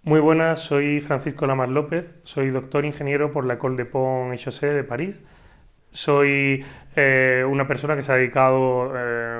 Muy buenas, soy Francisco Lamas López, soy doctor ingeniero por la École de Pont et Chaussée de París. Soy una persona que se ha dedicado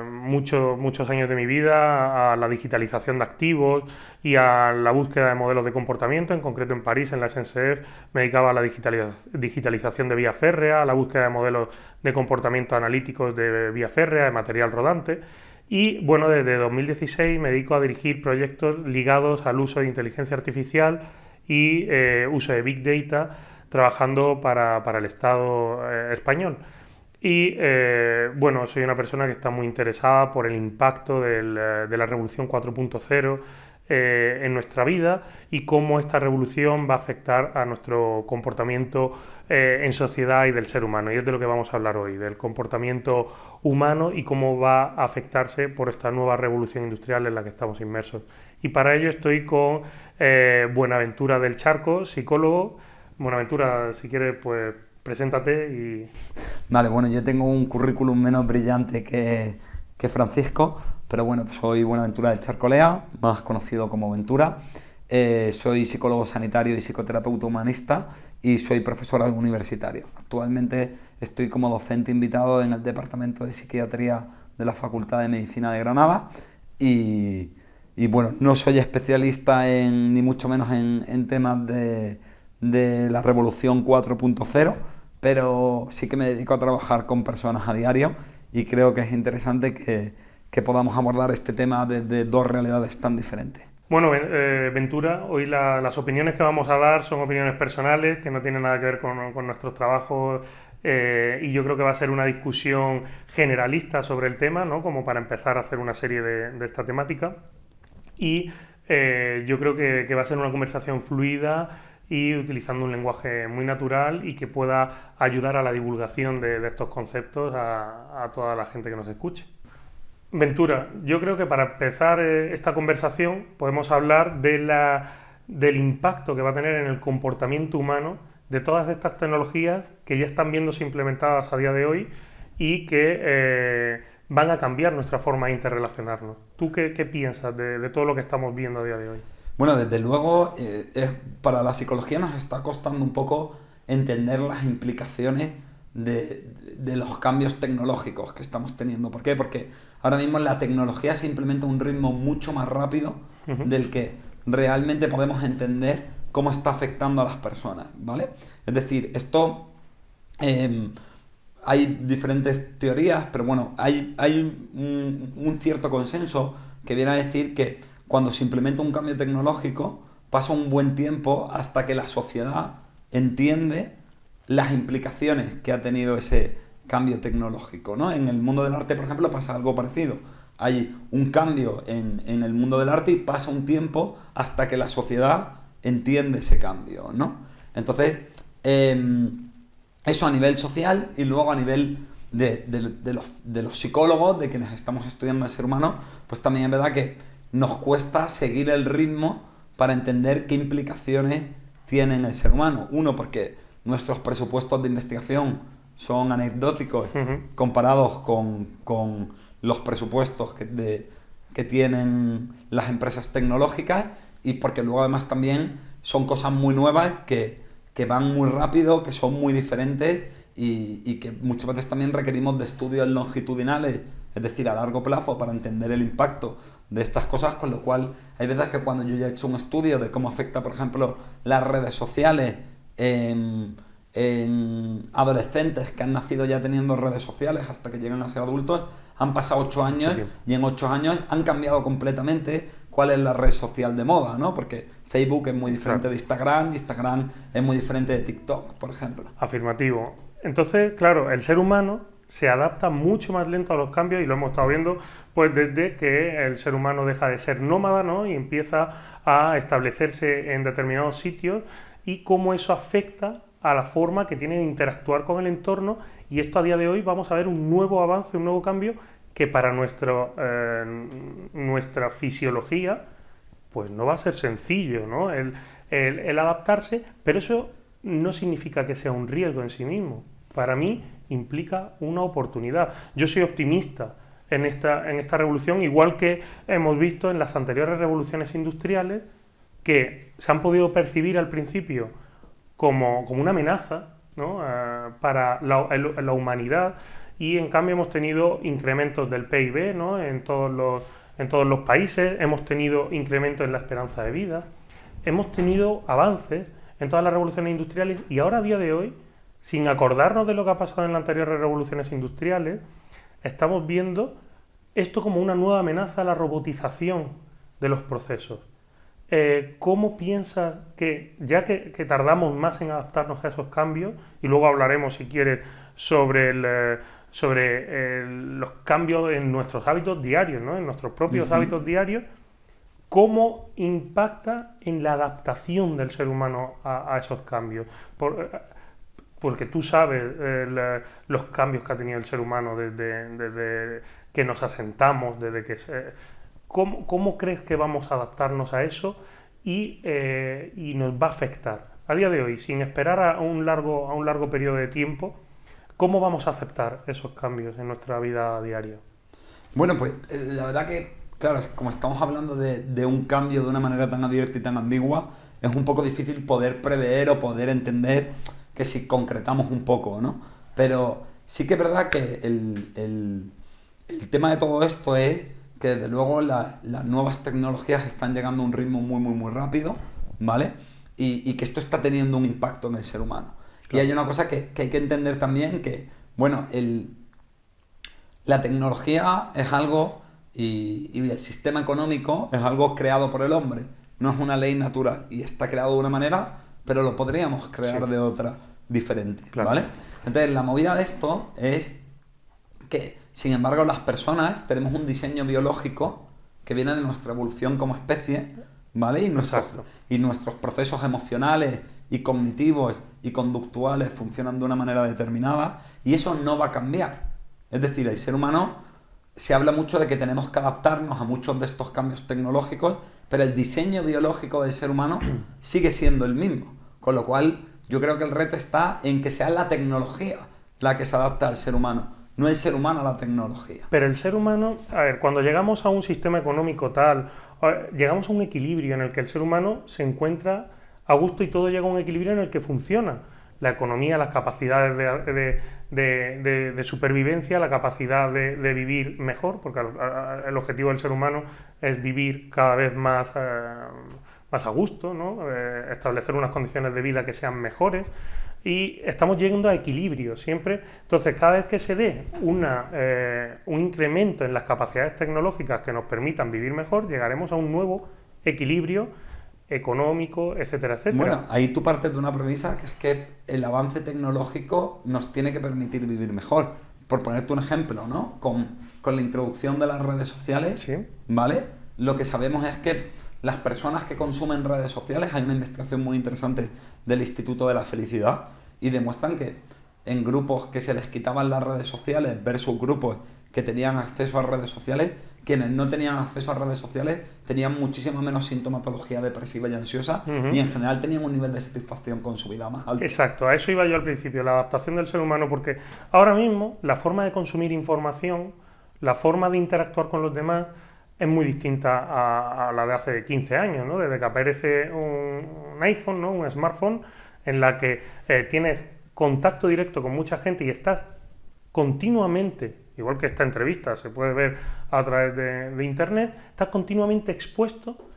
muchos años de mi vida a la digitalización de activos y a la búsqueda de modelos de comportamiento. En concreto en París, en la SNCF, me dedicaba a la digitalización de vía férrea, a la búsqueda de modelos de comportamiento analíticos de vía férrea, de material rodante. Y bueno, desde 2016 me dedico a dirigir proyectos ligados al uso de inteligencia artificial y uso de Big Data, trabajando para el Estado español. Y bueno, soy una persona que está muy interesada por el impacto de la Revolución 4.0 en nuestra vida y cómo esta revolución va a afectar a nuestro comportamiento en sociedad y del ser humano. Y es de lo que vamos a hablar hoy, del comportamiento humano y cómo va a afectarse por esta nueva revolución industrial en la que estamos inmersos. Y para ello estoy con Buenaventura del Charco, psicólogo. Buenaventura, si quieres, pues preséntate y... Vale, bueno, yo tengo un currículum menos brillante que Francisco, pero bueno, soy Buenaventura del Charcolea, más conocido como Ventura. Soy psicólogo sanitario y psicoterapeuta humanista y soy profesor universitario. Actualmente estoy como docente invitado en el Departamento de Psiquiatría de la Facultad de Medicina de Granada y bueno, no soy especialista ni mucho menos en temas de la Revolución 4.0, pero sí que me dedico a trabajar con personas a diario y creo que es interesante que podamos abordar este tema desde dos realidades tan diferentes. Bueno, Ventura, hoy las opiniones que vamos a dar son opiniones personales que no tienen nada que ver con nuestros trabajos y yo creo que va a ser una discusión generalista sobre el tema, ¿no? Como para empezar a hacer una serie de esta temática. Y yo creo que va a ser una conversación fluida y utilizando un lenguaje muy natural y que pueda ayudar a la divulgación de estos conceptos a toda la gente que nos escuche. Ventura, yo creo que para empezar esta conversación podemos hablar del impacto que va a tener en el comportamiento humano de todas estas tecnologías que ya están viéndose implementadas a día de hoy y que van a cambiar nuestra forma de interrelacionarnos. ¿Tú qué piensas de todo lo que estamos viendo a día de hoy? Bueno, desde luego, para la psicología nos está costando un poco entender las implicaciones de los cambios tecnológicos que estamos teniendo. ¿Por qué? Porque ahora mismo la tecnología se implementa a un ritmo mucho más rápido del que realmente podemos entender cómo está afectando a las personas, ¿vale? Es decir, esto... hay diferentes teorías, pero bueno, hay un cierto consenso que viene a decir que cuando se implementa un cambio tecnológico pasa un buen tiempo hasta que la sociedad entiende las implicaciones que ha tenido ese cambio tecnológico, ¿no? En el mundo del arte, por ejemplo, pasa algo parecido. Hay un cambio en el mundo del arte y pasa un tiempo hasta que la sociedad entiende ese cambio, ¿no? Entonces, eso a nivel social y luego a nivel de los psicólogos, de quienes estamos estudiando el ser humano, pues también es verdad que nos cuesta seguir el ritmo para entender qué implicaciones tiene en el ser humano. Uno, porque nuestros presupuestos de investigación son anecdóticos comparados con los presupuestos que tienen las empresas tecnológicas y porque luego además también son cosas muy nuevas que van muy rápido, que son muy diferentes y que muchas veces también requerimos de estudios longitudinales, es decir, a largo plazo para entender el impacto de estas cosas, con lo cual hay veces que cuando yo ya he hecho un estudio de cómo afecta, por ejemplo, las redes sociales en adolescentes que han nacido ya teniendo redes sociales hasta que llegan a ser adultos, han pasado 8 años y en 8 años han cambiado completamente cuál es la red social de moda, ¿no? Porque Facebook es muy diferente de Instagram y Instagram es muy diferente de TikTok, por ejemplo. Afirmativo. Entonces, claro, el ser humano se adapta mucho más lento a los cambios y lo hemos estado viendo pues desde que el ser humano deja de ser nómada, ¿no? Y empieza a establecerse en determinados sitios y cómo eso afecta a la forma que tiene de interactuar con el entorno, y esto a día de hoy vamos a ver un nuevo avance, un nuevo cambio que para nuestra fisiología pues no va a ser sencillo, ¿no? El adaptarse, pero eso no significa que sea un riesgo en sí mismo. Para mí implica una oportunidad. Yo soy optimista en esta revolución, igual que hemos visto en las anteriores revoluciones industriales, que se han podido percibir al principio como una amenaza, ¿no? Para la humanidad, y en cambio hemos tenido incrementos del PIB, ¿no? En todos los países, hemos tenido incrementos en la esperanza de vida, hemos tenido avances en todas las revoluciones industriales, y ahora a día de hoy, sin acordarnos de lo que ha pasado en las anteriores revoluciones industriales, estamos viendo esto como una nueva amenaza a la robotización de los procesos. ¿Cómo piensas que, ya que tardamos más en adaptarnos a esos cambios, y luego hablaremos, si quieres, sobre los cambios en nuestros hábitos diarios, ¿no? En nuestros propios hábitos diarios, cómo impacta en la adaptación del ser humano a esos cambios? Porque tú sabes los cambios que ha tenido el ser humano desde que nos asentamos, desde que... ¿Cómo crees que vamos a adaptarnos a eso y nos va a afectar? A día de hoy, sin esperar a un largo periodo de tiempo, ¿cómo vamos a aceptar esos cambios en nuestra vida diaria? Bueno, pues la verdad que, claro, como estamos hablando de un cambio de una manera tan abierta y tan ambigua, es un poco difícil poder prever o poder entender que si concretamos un poco, ¿no? Pero sí que es verdad que el tema de todo esto es que desde luego las nuevas tecnologías están llegando a un ritmo muy rápido, ¿vale? Y que esto está teniendo un impacto en el ser humano. Claro. Y hay una cosa que hay que entender también, que, bueno, la tecnología es algo, y el sistema económico es algo creado por el hombre, no es una ley natural, y está creado de una manera, pero lo podríamos crear de otra diferente, claro. ¿Vale? Entonces, la movida de esto es que, sin embargo, las personas tenemos un diseño biológico que viene de nuestra evolución como especie, ¿vale? Y nuestros procesos emocionales y cognitivos y conductuales funcionan de una manera determinada, y eso no va a cambiar. Es decir, el ser humano, se habla mucho de que tenemos que adaptarnos a muchos de estos cambios tecnológicos, pero el diseño biológico del ser humano sigue siendo el mismo. Con lo cual, yo creo que el reto está en que sea la tecnología la que se adapta al ser humano, no el ser humano a la tecnología. Pero el ser humano, a ver, cuando llegamos a un sistema económico tal, llegamos a un equilibrio en el que el ser humano se encuentra a gusto y todo llega a un equilibrio en el que funciona. La economía, las capacidades de supervivencia, la capacidad de vivir mejor, porque el objetivo del ser humano es vivir cada vez más a gusto, ¿no? Establecer unas condiciones de vida que sean mejores, y estamos llegando a equilibrio siempre. Entonces, cada vez que se dé un incremento en las capacidades tecnológicas que nos permitan vivir mejor, llegaremos a un nuevo equilibrio económico, etcétera, etcétera. Bueno, ahí tú partes de una premisa, que es que el avance tecnológico nos tiene que permitir vivir mejor. Por ponerte un ejemplo, ¿no? Con la introducción de las redes sociales, ¿sí? ¿Vale? Lo que sabemos es que las personas que consumen redes sociales, hay una investigación muy interesante del Instituto de la Felicidad, y demuestran que en grupos que se les quitaban las redes sociales versus grupos que tenían acceso a redes sociales, quienes no tenían acceso a redes sociales tenían muchísima menos sintomatología depresiva y ansiosa, y en general tenían un nivel de satisfacción con su vida más alto. Exacto, a eso iba yo al principio, la adaptación del ser humano, porque ahora mismo la forma de consumir información, la forma de interactuar con los demás, es muy distinta a la de hace 15 años, ¿no? Desde que aparece un iPhone, ¿no? Un smartphone, en la que tienes contacto directo con mucha gente y estás continuamente, igual que esta entrevista se puede ver a través de internet, estás continuamente expuesto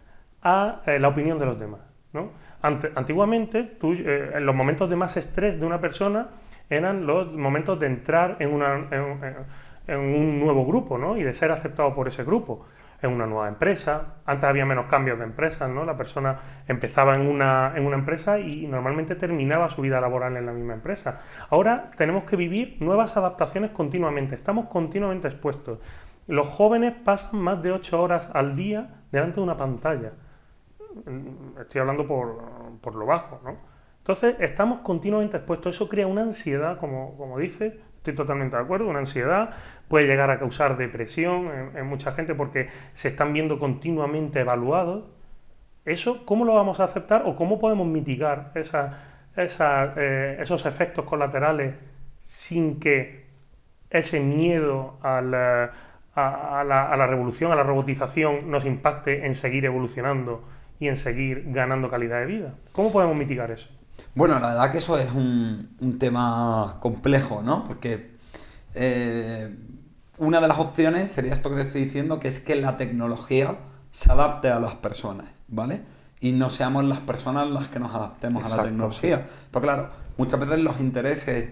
a la opinión de los demás, ¿no? Antiguamente, en los momentos de más estrés de una persona eran los momentos de entrar en un nuevo grupo, ¿no? Y de ser aceptado por ese grupo, en una nueva empresa. Antes había menos cambios de empresas, ¿no? La persona empezaba en una empresa y normalmente terminaba su vida laboral en la misma empresa. Ahora tenemos que vivir nuevas adaptaciones continuamente, estamos continuamente expuestos. Los jóvenes pasan más de 8 horas al día delante de una pantalla. Estoy hablando por lo bajo, ¿no? Entonces estamos continuamente expuestos. Eso crea una ansiedad, como dice. Estoy totalmente de acuerdo, una ansiedad puede llegar a causar depresión en mucha gente porque se están viendo continuamente evaluados. ¿Eso cómo lo vamos a aceptar o cómo podemos mitigar esos efectos colaterales sin que ese miedo a la revolución, a la robotización nos impacte en seguir evolucionando y en seguir ganando calidad de vida. ¿Cómo podemos mitigar eso? Bueno, la verdad que eso es un tema complejo, ¿no? Porque una de las opciones sería esto que te estoy diciendo, que es que la tecnología se adapte a las personas, ¿vale? Y no seamos las personas las que nos adaptemos a la tecnología. Sí. Pero claro, muchas veces los intereses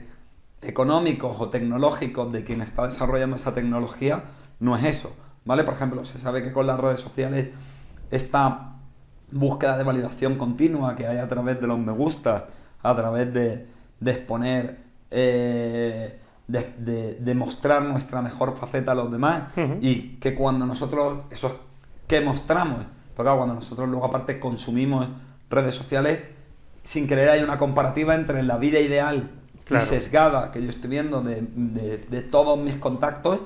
económicos o tecnológicos de quien está desarrollando esa tecnología no es eso, ¿vale? Por ejemplo, se sabe que con las redes sociales esta búsqueda de validación continua que hay a través de los me gusta, a través de exponer, de mostrar nuestra mejor faceta a los demás, y que cuando nosotros, eso es que mostramos, porque claro, cuando nosotros luego aparte consumimos redes sociales, sin querer hay una comparativa entre la vida ideal y sesgada que yo estoy viendo de todos mis contactos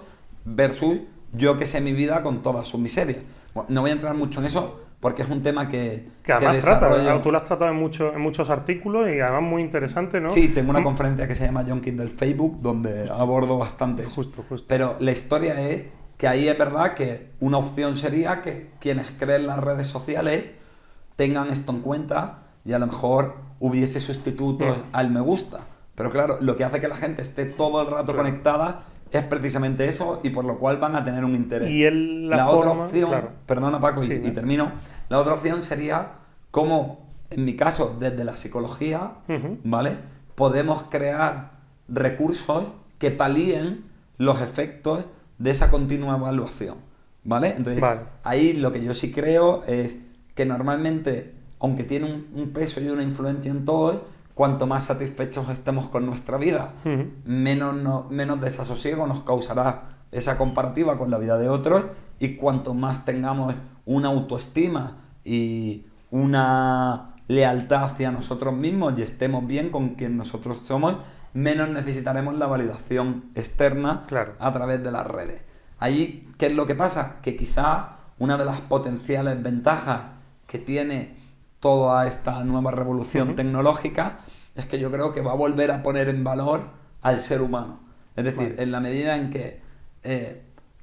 versus yo que sé mi vida con todas sus miserias. Bueno, no voy a entrar mucho en eso porque es un tema que además desarrollo... tú lo has tratado en muchos artículos y además muy interesante, ¿no? Sí, tengo una conferencia que se llama Junkies del Facebook donde abordo bastante eso. Justo. Pero la historia es que ahí es verdad que una opción sería que quienes creen las redes sociales tengan esto en cuenta y a lo mejor hubiese sustitutos al me gusta. Pero claro, lo que hace que la gente esté todo el rato conectada es precisamente eso, y por lo cual van a tener un interés. Y la otra opción, perdona Paco, sí, y termino, la otra opción sería cómo, en mi caso, desde la psicología, ¿vale? Podemos crear recursos que palíen los efectos de esa continua evaluación, ¿vale? Entonces, ahí lo que yo sí creo es que normalmente, aunque tiene un peso y una influencia en todo, cuanto más satisfechos estemos con nuestra vida, menos desasosiego nos causará esa comparativa con la vida de otros, y cuanto más tengamos una autoestima y una lealtad hacia nosotros mismos y estemos bien con quien nosotros somos, menos necesitaremos la validación externa a través de las redes. Ahí, ¿qué es lo que pasa? Que quizá una de las potenciales ventajas que tiene toda esta nueva revolución tecnológica es que yo creo que va a volver a poner en valor al ser humano. Es decir, en la medida en que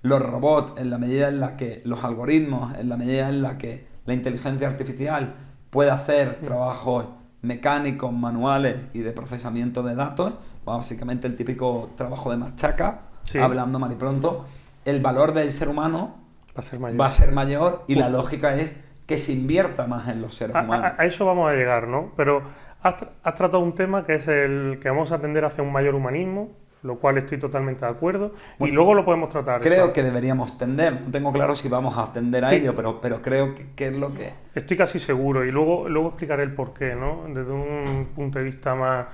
los robots, en la medida en la que los algoritmos, en la medida en la que la inteligencia artificial puede hacer trabajos mecánicos, manuales y de procesamiento de datos, básicamente el típico trabajo de machaca, hablando mal y pronto, el valor del ser humano va a ser mayor y la lógica es que se invierta más en los seres humanos. A eso vamos a llegar, ¿no? Pero has tratado un tema que es el que vamos a tender hacia un mayor humanismo, lo cual estoy totalmente de acuerdo, y luego lo podemos tratar. Creo que deberíamos tender, no tengo claro si vamos a tender a ello, pero creo que es lo que... Estoy casi seguro, y luego explicaré el porqué, ¿no? Desde un punto de vista más...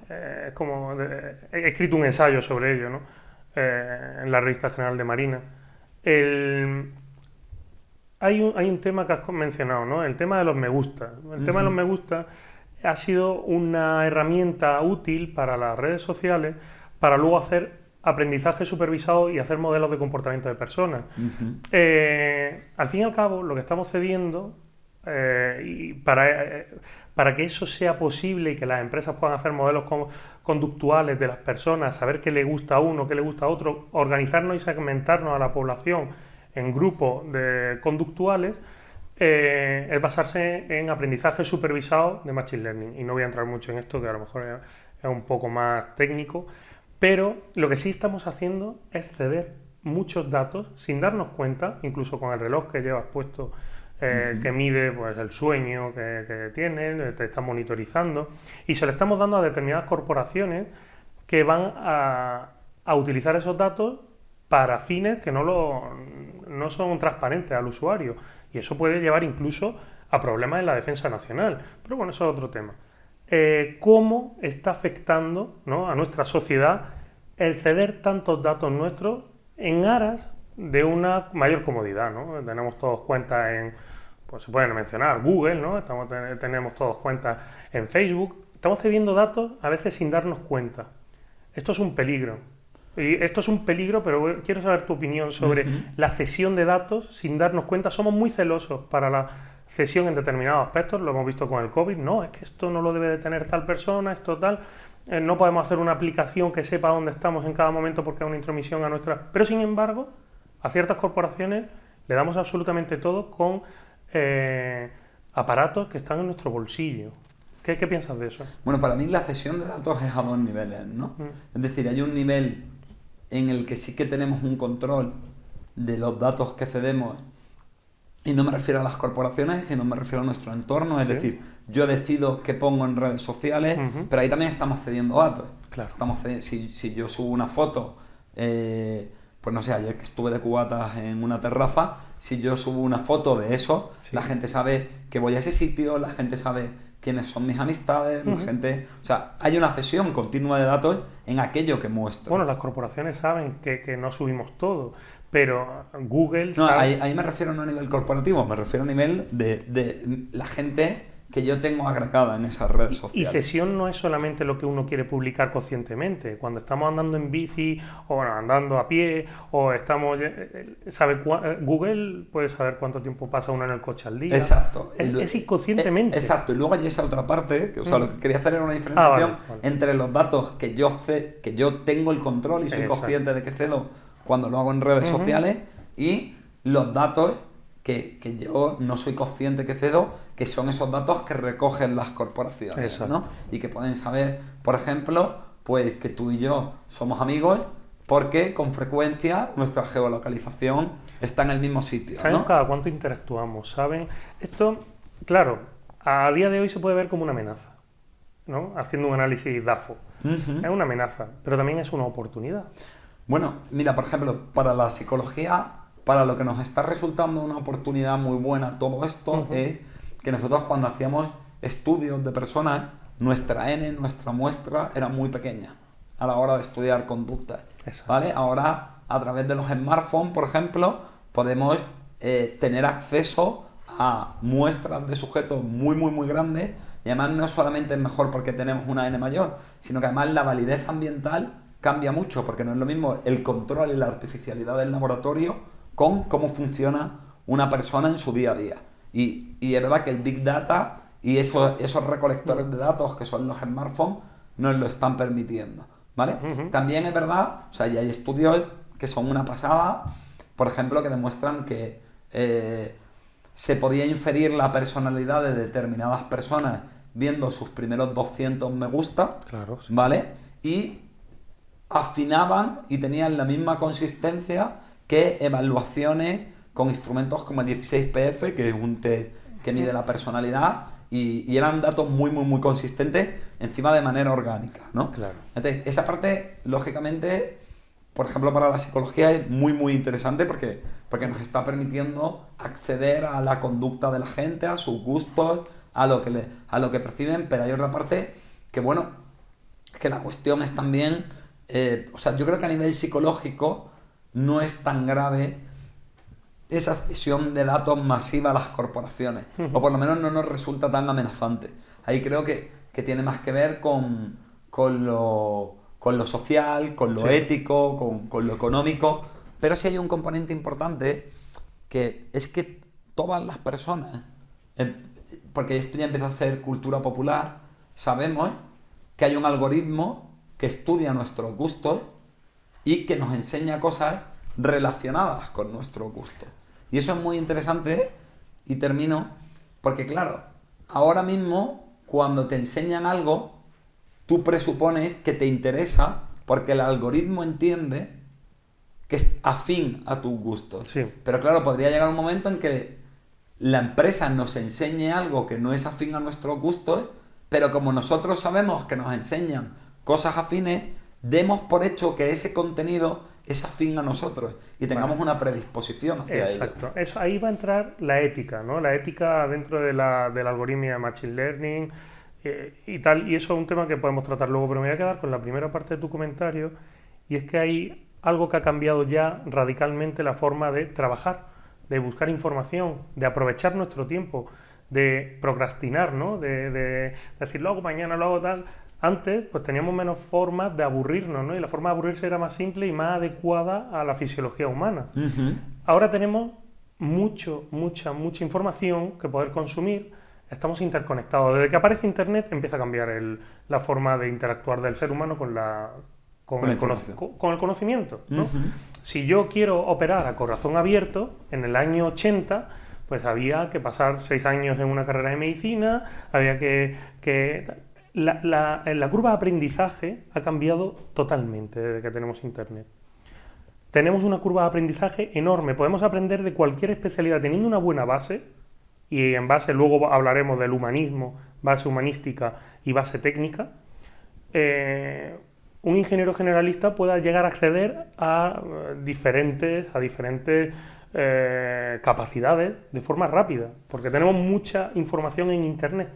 he escrito un ensayo sobre ello, ¿no? En la Revista General de Marina. Hay un tema que has mencionado, ¿no? El tema de los me gusta. El tema de los me gusta ha sido una herramienta útil para las redes sociales para luego hacer aprendizaje supervisado y hacer modelos de comportamiento de personas. Al fin y al cabo, lo que estamos cediendo, y para que eso sea posible y que las empresas puedan hacer modelos conductuales de las personas, saber qué le gusta a uno, qué le gusta a otro, organizarnos y segmentarnos a la población en grupos conductuales, es basarse en aprendizaje supervisado de Machine Learning. Y no voy a entrar mucho en esto, que a lo mejor es un poco más técnico, pero lo que sí estamos haciendo es ceder muchos datos sin darnos cuenta, incluso con el reloj que llevas puesto, que mide pues, el sueño que tienes, te está monitorizando, y se lo estamos dando a determinadas corporaciones que van a utilizar esos datos para fines que no son transparentes al usuario, y eso puede llevar incluso a problemas en la defensa nacional. Pero bueno, eso es otro tema. ¿Cómo está afectando, ¿no?, a nuestra sociedad el ceder tantos datos nuestros en aras de una mayor comodidad, ¿no? Tenemos todos cuentas pues se pueden mencionar, Google, ¿no? Tenemos todos cuentas en Facebook. Estamos cediendo datos a veces sin darnos cuenta. Esto es un peligro. Y esto es un peligro, pero quiero saber tu opinión sobre la cesión de datos sin darnos cuenta. Somos muy celosos para la cesión en determinados aspectos, lo hemos visto con el COVID. No, es que esto no lo debe de tener tal persona, esto tal. No podemos hacer una aplicación que sepa dónde estamos en cada momento porque es una intromisión a nuestra... Pero sin embargo, a ciertas corporaciones le damos absolutamente todo con aparatos que están en nuestro bolsillo. ¿Qué piensas de eso? Bueno, para mí la cesión de datos es a dos niveles, ¿no? Es decir, hay un nivel en el que sí que tenemos un control de los datos que cedemos, y no me refiero a las corporaciones, sino me refiero a nuestro entorno, es decir, yo decido qué pongo en redes sociales, pero ahí también estamos cediendo datos. Claro. Si yo subo una foto, pues no sé, ayer que estuve de cubatas en una terraza, si yo subo una foto de eso, la gente sabe que voy a ese sitio, la gente sabe quiénes son mis amistades, la gente... O sea, hay una cesión continua de datos en aquello que muestro. Bueno, las corporaciones saben que no subimos todo, pero Google No, sabe... ahí me refiero no a nivel corporativo, me refiero a nivel de la gente que yo tengo agregada en esas redes sociales. Y cesión no es solamente lo que uno quiere publicar conscientemente. Cuando estamos andando en bici, o bueno, andando a pie, o estamos... Google puede saber cuánto tiempo pasa uno en el coche al día. Exacto. Es inconscientemente. Exacto. Y luego hay esa otra parte, que, o sea, lo que quería hacer era una diferenciación vale. entre los datos que yo tengo el control y soy consciente de que cedo cuando lo hago en redes sociales, y los datos que yo no soy consciente que cedo, que son esos datos que recogen las corporaciones, ¿no? Y que pueden saber, por ejemplo, pues que tú y yo somos amigos porque con frecuencia nuestra geolocalización está en el mismo sitio, ¿Saben ¿no? cada cuánto interactuamos? ¿Saben? Esto, claro, a día de hoy se puede ver como una amenaza, ¿no? Haciendo un análisis DAFO. Es una amenaza, pero también es una oportunidad. Bueno, mira, por ejemplo, para la psicología, para lo que nos está resultando una oportunidad muy buena todo esto es que nosotros cuando hacíamos estudios de personas, nuestra muestra era muy pequeña a la hora de estudiar conductas, ¿vale? Ahora, a través de los smartphones, por ejemplo, podemos tener acceso a muestras de sujetos muy, muy, muy grandes, y además no solamente es mejor porque tenemos una N mayor, sino que además la validez ambiental cambia mucho, porque no es lo mismo el control y la artificialidad del laboratorio con cómo funciona una persona en su día a día. Y es verdad que el Big Data y esos recolectores de datos que son los smartphones nos lo están permitiendo, ¿vale? También es verdad, o sea, y hay estudios que son una pasada, por ejemplo, que demuestran que se podía inferir la personalidad de determinadas personas viendo sus primeros 200 me gusta, Claro, sí. ¿vale? Y afinaban y tenían la misma consistencia que evaluaciones con instrumentos como el 16PF, que es un test que mide la personalidad, y eran datos muy, muy, muy consistentes, encima de manera orgánica, ¿no? Claro. Entonces, esa parte, lógicamente, por ejemplo, para la psicología es muy, muy interesante porque nos está permitiendo acceder a la conducta de la gente, a sus gustos, a lo que perciben, pero hay otra parte que, bueno, que la cuestión es también... o sea, yo creo que a nivel psicológico no es tan grave esa cesión de datos masiva a las corporaciones, o por lo menos no nos resulta tan amenazante. Ahí creo que tiene más que ver con lo social, con lo ético, con lo económico, pero sí hay un componente importante que es que todas las personas, porque esto ya empieza a ser cultura popular, sabemos que hay un algoritmo que estudia nuestros gustos y que nos enseña cosas relacionadas con nuestro gusto. Y eso es muy interesante, y termino, porque claro, ahora mismo cuando te enseñan algo, tú presupones que te interesa porque el algoritmo entiende que es afín a tus gustos. Sí. Pero claro, podría llegar un momento en que la empresa nos enseñe algo que no es afín a nuestros gustos, pero como nosotros sabemos que nos enseñan cosas afines, demos por hecho que ese contenido es afín a nosotros y tengamos una predisposición hacia ello. Exacto. Eso, ahí va a entrar la ética, ¿no? La ética dentro de la algoritmia de Machine Learning y tal. Y eso es un tema que podemos tratar luego, pero me voy a quedar con la primera parte de tu comentario, y es que hay algo que ha cambiado ya radicalmente la forma de trabajar, de buscar información, de aprovechar nuestro tiempo, de procrastinar, ¿no? De decir, lo hago mañana, lo hago tal. Antes, pues teníamos menos formas de aburrirnos, ¿no? Y la forma de aburrirse era más simple y más adecuada a la fisiología humana. Ahora tenemos mucha información que poder consumir. Estamos interconectados. Desde que aparece Internet empieza a cambiar la forma de interactuar del ser humano con el conocimiento, ¿no? Si yo quiero operar a corazón abierto, en el año 80, pues había que pasar 6 años en una carrera de medicina, había que... La curva de aprendizaje ha cambiado totalmente desde que tenemos internet. Tenemos una curva de aprendizaje enorme, podemos aprender de cualquier especialidad teniendo una buena base, y en base luego hablaremos del humanismo, base humanística y base técnica. Un ingeniero generalista pueda llegar a acceder a diferentes capacidades de forma rápida, porque tenemos mucha información en internet.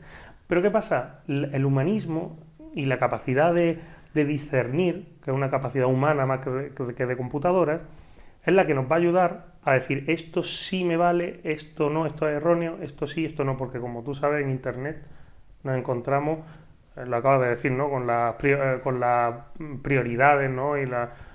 Pero ¿qué pasa? El humanismo y la capacidad de discernir, que es una capacidad humana más que de computadoras, es la que nos va a ayudar a decir esto sí me vale, esto no, esto es erróneo, esto sí, esto no, porque como tú sabes en internet nos encontramos, lo acabas de decir, ¿no? Con las prioridades, ¿no? Y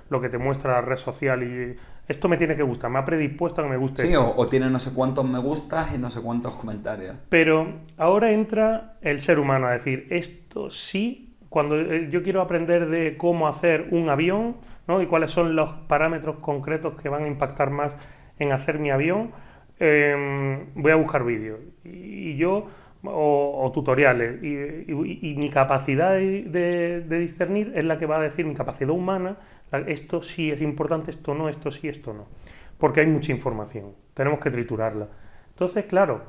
lo que te muestra la red social y esto me tiene que gustar, me ha predispuesto a que me guste. Sí, esto. o tiene no sé cuántos me gustas y no sé cuántos comentarios. Pero ahora entra el ser humano a decir esto sí, cuando yo quiero aprender de cómo hacer un avión, ¿no? Y cuáles son los parámetros concretos que van a impactar más en hacer mi avión, voy a buscar vídeos y yo o tutoriales y mi capacidad de discernir es la que va a decir mi capacidad humana, esto sí es importante, esto no, esto sí, esto no, porque hay mucha información, tenemos que triturarla. Entonces, claro,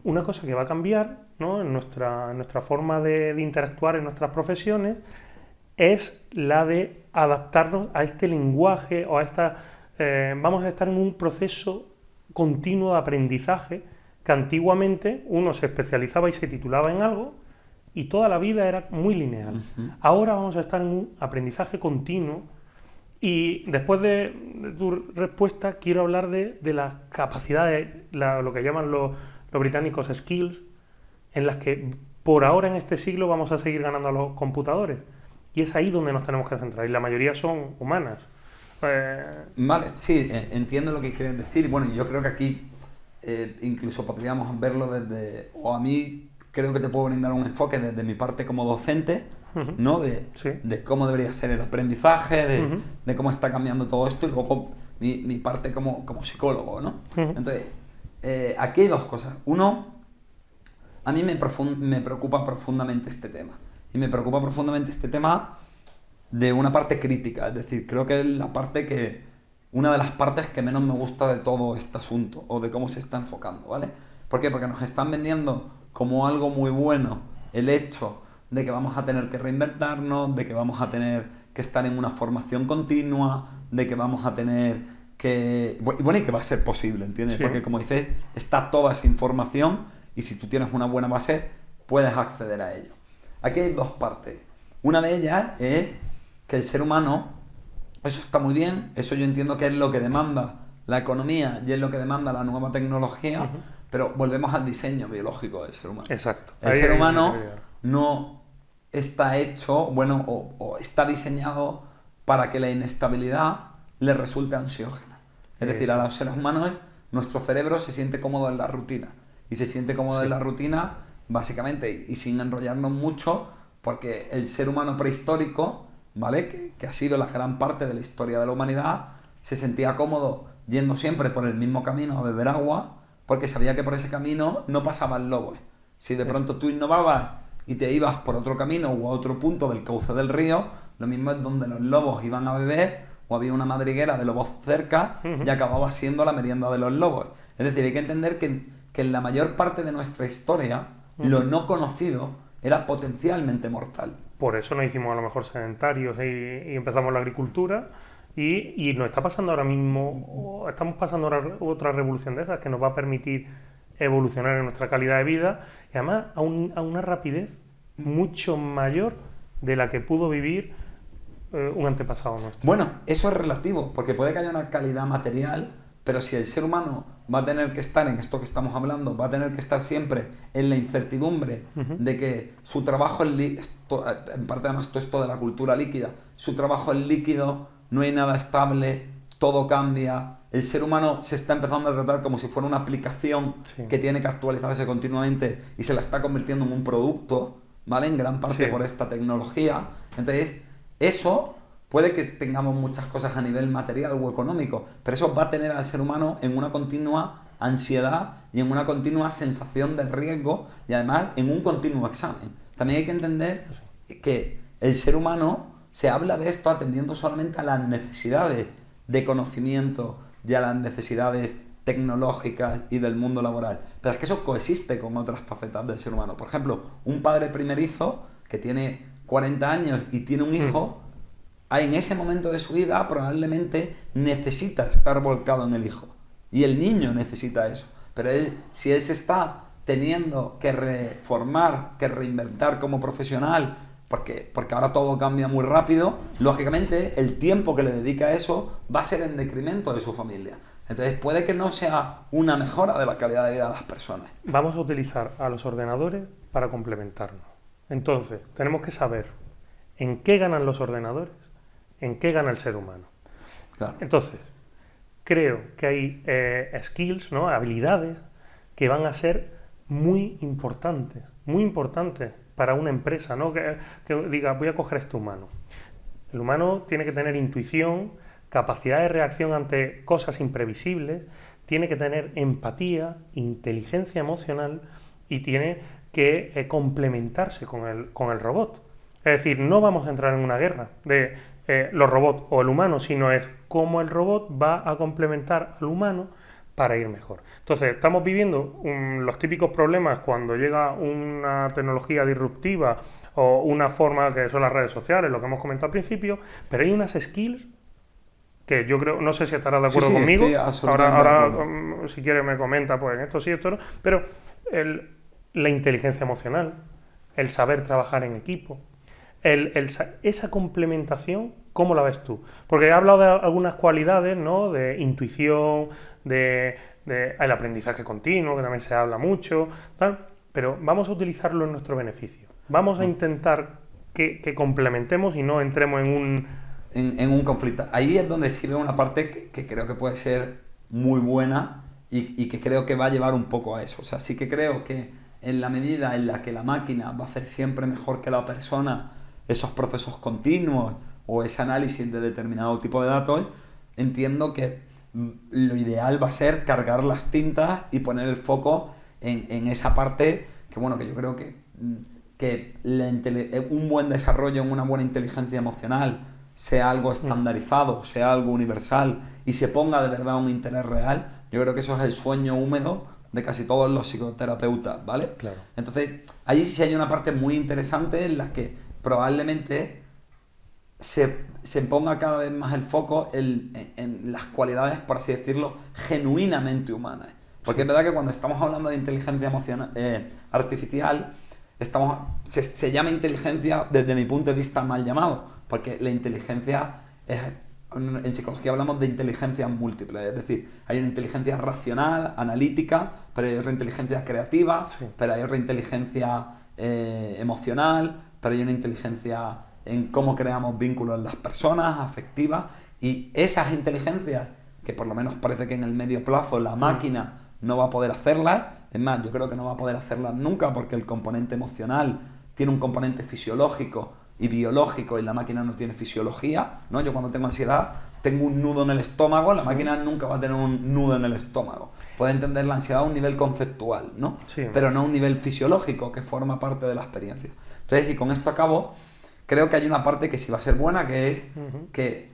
una cosa que va a cambiar, ¿no? en nuestra forma de interactuar en nuestras profesiones es la de adaptarnos a este lenguaje o a esta... vamos a estar en un proceso continuo de aprendizaje que antiguamente uno se especializaba y se titulaba en algo y toda la vida era muy lineal. Ahora vamos a estar en un aprendizaje continuo y después de tu respuesta quiero hablar de las capacidades, lo que llaman los británicos skills, en las que por ahora en este siglo vamos a seguir ganando a los computadores. Y es ahí donde nos tenemos que centrar y la mayoría son humanas. Vale, sí, entiendo lo que quieres decir. Bueno, yo creo que aquí incluso podríamos verlo desde, o a mí creo que te puedo brindar un enfoque desde mi parte como docente, ¿no? De cómo debería ser el aprendizaje, de cómo está cambiando todo esto y luego mi parte como psicólogo, ¿no? Entonces, aquí hay dos cosas. Uno, a mí me preocupa profundamente este tema. Y me preocupa profundamente este tema de una parte crítica, es decir, creo que es una de las partes que menos me gusta de todo este asunto o de cómo se está enfocando, ¿vale? ¿Por qué? Porque nos están vendiendo como algo muy bueno el hecho de que vamos a tener que reinventarnos, de que vamos a tener que estar en una formación continua, de que vamos a tener que... Bueno, y que va a ser posible, ¿entiendes? Sí. Porque como dices, está toda esa información y si tú tienes una buena base, puedes acceder a ello. Aquí hay dos partes. Una de ellas es que el ser humano, eso está muy bien, eso yo entiendo que es lo que demanda la economía y es lo que demanda la nueva tecnología, pero volvemos al diseño biológico del ser humano. Exacto. El ser humano no está hecho, bueno, o está diseñado para que la inestabilidad le resulte ansiógena. Es decir, a los seres humanos, nuestro cerebro se siente cómodo en la rutina. Y se siente cómodo en la rutina, básicamente, y sin enrollarnos mucho, porque el ser humano prehistórico, ¿vale? Que ha sido la gran parte de la historia de la humanidad, se sentía cómodo yendo siempre por el mismo camino a beber agua, porque sabía que por ese camino no pasaban lobos. Si de pronto tú innovabas y te ibas por otro camino o a otro punto del cauce del río, lo mismo es donde los lobos iban a beber, o había una madriguera de lobos cerca, y acababa siendo la merienda de los lobos. Es decir, hay que entender que en la mayor parte de nuestra historia, lo no conocido era potencialmente mortal. Por eso nos hicimos a lo mejor sedentarios y empezamos la agricultura y nos está pasando ahora mismo, estamos pasando ahora otra revolución de esas que nos va a permitir evolucionar en nuestra calidad de vida y además a una rapidez mucho mayor de la que pudo vivir un antepasado nuestro. Bueno, eso es relativo, porque puede que haya una calidad material, pero si el ser humano va a tener que estar en esto que estamos hablando, va a tener que estar siempre en la incertidumbre de que su trabajo es en parte además todo esto de la cultura líquida, su trabajo es líquido, no hay nada estable, todo cambia, el ser humano se está empezando a tratar como si fuera una aplicación que tiene que actualizarse continuamente y se la está convirtiendo en un producto, ¿vale? En gran parte por esta tecnología. Entonces, eso... Puede que tengamos muchas cosas a nivel material o económico, pero eso va a tener al ser humano en una continua ansiedad y en una continua sensación de riesgo y además en un continuo examen. También hay que entender que el ser humano se habla de esto atendiendo solamente a las necesidades de conocimiento y a las necesidades tecnológicas y del mundo laboral. Pero es que eso coexiste con otras facetas del ser humano. Por ejemplo, un padre primerizo que tiene 40 años y tiene un hijo, en ese momento de su vida probablemente necesita estar volcado en el hijo. Y el niño necesita eso. Pero si él se está teniendo que reformar, que reinventar como profesional, porque ahora todo cambia muy rápido, lógicamente el tiempo que le dedica a eso va a ser en detrimento de su familia. Entonces puede que no sea una mejora de la calidad de vida de las personas. Vamos a utilizar a los ordenadores para complementarnos. Entonces, tenemos que saber en qué ganan los ordenadores, en qué gana el ser humano. Claro. Entonces, creo que hay skills, ¿no? Habilidades que van a ser muy importantes para una empresa, ¿no? Que diga, voy a coger este humano. El humano tiene que tener intuición, capacidad de reacción ante cosas imprevisibles, tiene que tener empatía, inteligencia emocional y tiene que complementarse con el robot. Es decir, no vamos a entrar en una guerra de los robots o el humano, sino es cómo el robot va a complementar al humano para ir mejor. Entonces, estamos viviendo los típicos problemas cuando llega una tecnología disruptiva o una forma que son las redes sociales, lo que hemos comentado al principio, pero hay unas skills que yo creo, no sé si estarás de acuerdo conmigo, ahora si quieres me comenta, pues en esto sí, esto no, pero la inteligencia emocional, el saber trabajar en equipo, esa complementación, ¿cómo la ves tú? Porque he hablado de algunas cualidades, ¿no? De intuición, el aprendizaje continuo, que también se habla mucho, tal, pero vamos a utilizarlo en nuestro beneficio. Vamos a intentar que complementemos y no entremos en un conflicto. Ahí es donde sí veo una parte que creo que puede ser muy buena y que creo que va a llevar un poco a eso. O sea, sí que creo que en la medida en la que la máquina va a hacer siempre mejor que la persona esos procesos continuos o ese análisis de determinado tipo de datos, entiendo que lo ideal va a ser cargar las tintas y poner el foco en esa parte que, bueno, que yo creo que un buen desarrollo en una buena inteligencia emocional sea algo estandarizado, sea algo universal y se ponga de verdad un interés real. Yo creo que eso es el sueño húmedo de casi todos los psicoterapeutas, ¿vale? Claro. Entonces, ahí sí hay una parte muy interesante en la que probablemente se ponga cada vez más el foco en las cualidades, por así decirlo, genuinamente humanas. Porque es verdad que cuando estamos hablando de inteligencia emocional, artificial, se llama inteligencia desde mi punto de vista mal llamado, porque la inteligencia en psicología hablamos de inteligencias múltiples, es decir, hay una inteligencia racional, analítica, pero hay otra inteligencia creativa, pero hay otra inteligencia emocional, pero hay una inteligencia en cómo creamos vínculos en las personas, afectivas, y esas inteligencias, que por lo menos parece que en el medio plazo la máquina no va a poder hacerlas, es más, yo creo que no va a poder hacerlas nunca porque el componente emocional tiene un componente fisiológico y biológico y la máquina no tiene fisiología, ¿no? Yo cuando tengo ansiedad tengo un nudo en el estómago, la máquina nunca va a tener un nudo en el estómago. Puede entender la ansiedad a un nivel conceptual, ¿no? Sí. Pero no a un nivel fisiológico que forma parte de la experiencia. Entonces, y con esto acabo, creo que hay una parte que sí va a ser buena, que es que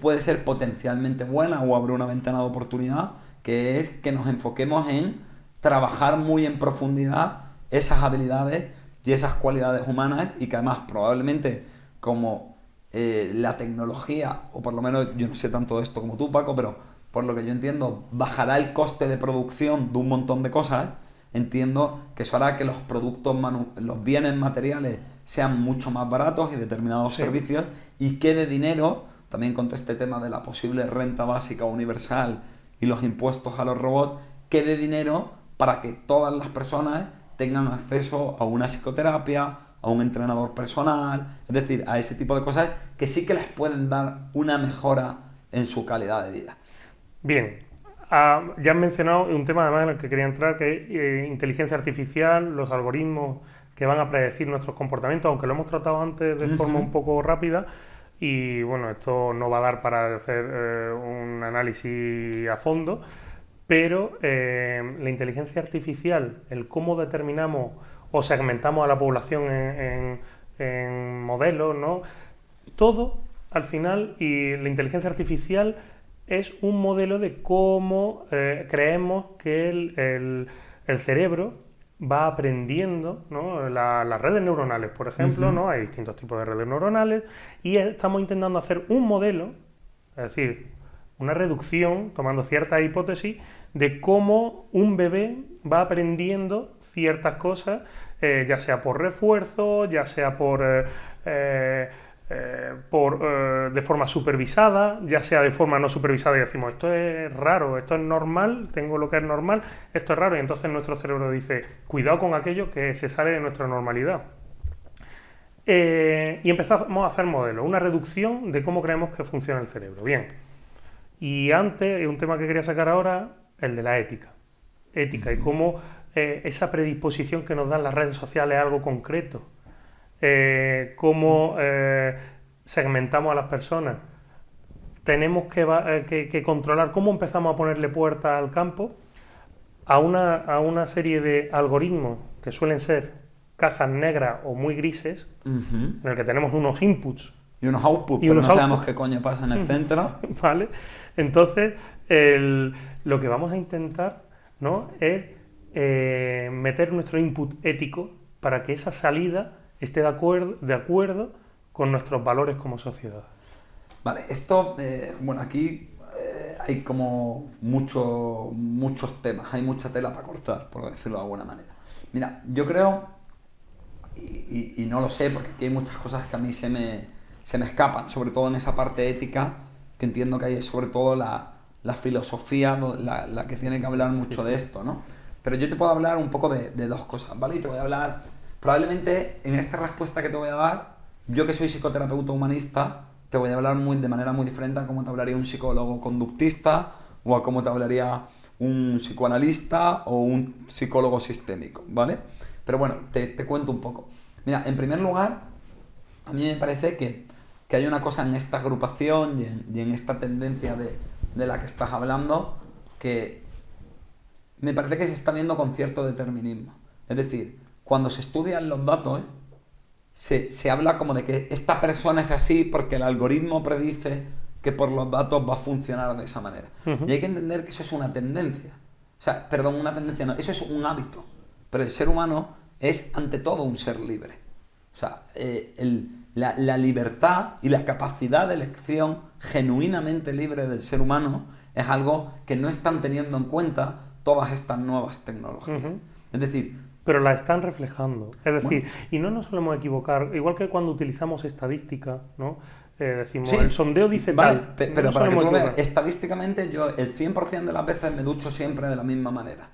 puede ser potencialmente buena o abre una ventana de oportunidad, que es que nos enfoquemos en trabajar muy en profundidad esas habilidades y esas cualidades humanas y que además probablemente como la tecnología, o por lo menos yo no sé tanto de esto como tú, Paco, pero por lo que yo entiendo bajará el coste de producción de un montón de cosas, entiendo que eso hará que los productos, los bienes materiales sean mucho más baratos y determinados servicios y quede dinero, también con todo este tema de la posible renta básica universal y los impuestos a los robots, quede dinero para que todas las personas tengan acceso a una psicoterapia, a un entrenador personal, es decir, a ese tipo de cosas que sí que les pueden dar una mejora en su calidad de vida. Bien, ya has mencionado un tema además en el que quería entrar, que es inteligencia artificial, los algoritmos que van a predecir nuestros comportamientos, aunque lo hemos tratado antes de forma un poco rápida, y bueno, esto no va a dar para hacer un análisis a fondo, pero la inteligencia artificial, el cómo determinamos o segmentamos a la población en modelos, ¿no? Todo, al final, y la inteligencia artificial es un modelo de cómo creemos que el cerebro va aprendiendo, ¿no? Las redes neuronales, por ejemplo, ¿no? Hay distintos tipos de redes neuronales y estamos intentando hacer un modelo, es decir, una reducción, tomando ciertas hipótesis, de cómo un bebé va aprendiendo ciertas cosas, ya sea por refuerzo, ya sea de forma supervisada, ya sea de forma no supervisada y decimos, esto es raro, esto es normal, tengo lo que es normal, esto es raro, y entonces nuestro cerebro dice, cuidado con aquello que se sale de nuestra normalidad. Y empezamos a hacer modelos, una reducción de cómo creemos que funciona el cerebro. Bien. Y antes, un tema que quería sacar ahora, el de la ética. Ética y cómo esa predisposición que nos dan las redes sociales a algo concreto. Cómo segmentamos a las personas. Tenemos que controlar cómo empezamos a ponerle puertas al campo a una serie de algoritmos que suelen ser cajas negras o muy grises, en el que tenemos unos inputs y unos outputs, pero no sabemos qué coño pasa en el centro. Vale. Entonces, lo que vamos a intentar, ¿no? es meter nuestro input ético para que esa salida esté de acuerdo con nuestros valores como sociedad. Vale, esto, bueno, aquí hay como muchos temas, hay mucha tela para cortar, por decirlo de alguna manera. Mira, yo creo, y no lo sé, porque aquí hay muchas cosas que a mí se me escapan, sobre todo en esa parte ética, que entiendo que hay sobre todo la filosofía, la que tiene que hablar mucho de esto, ¿no? Pero yo te puedo hablar un poco de dos cosas, ¿vale? Y te voy a hablar, probablemente en esta respuesta que te voy a dar, yo que soy psicoterapeuta humanista, te voy a hablar de manera muy diferente a cómo te hablaría un psicólogo conductista o a cómo te hablaría un psicoanalista o un psicólogo sistémico, ¿vale? Pero bueno, te cuento un poco. Mira, en primer lugar, a mí me parece que hay una cosa en esta agrupación y en esta tendencia de la que estás hablando que me parece que se está viendo con cierto determinismo. Es decir, cuando se estudian los datos, se habla como de que esta persona es así porque el algoritmo predice que por los datos va a funcionar de esa manera. Y hay que entender que eso es una tendencia. O sea, perdón, una tendencia no, eso es un hábito. Pero el ser humano es ante todo un ser libre. O sea, la libertad y la capacidad de elección genuinamente libre del ser humano es algo que no están teniendo en cuenta todas estas nuevas tecnologías. Es decir, pero la están reflejando. Es decir, bueno, y no nos solemos equivocar, igual que cuando utilizamos estadística, ¿no? Decimos, sí, el sondeo dice vale, tal. Pero no para que tú veas, estadísticamente yo el 100% de las veces me ducho siempre de la misma manera.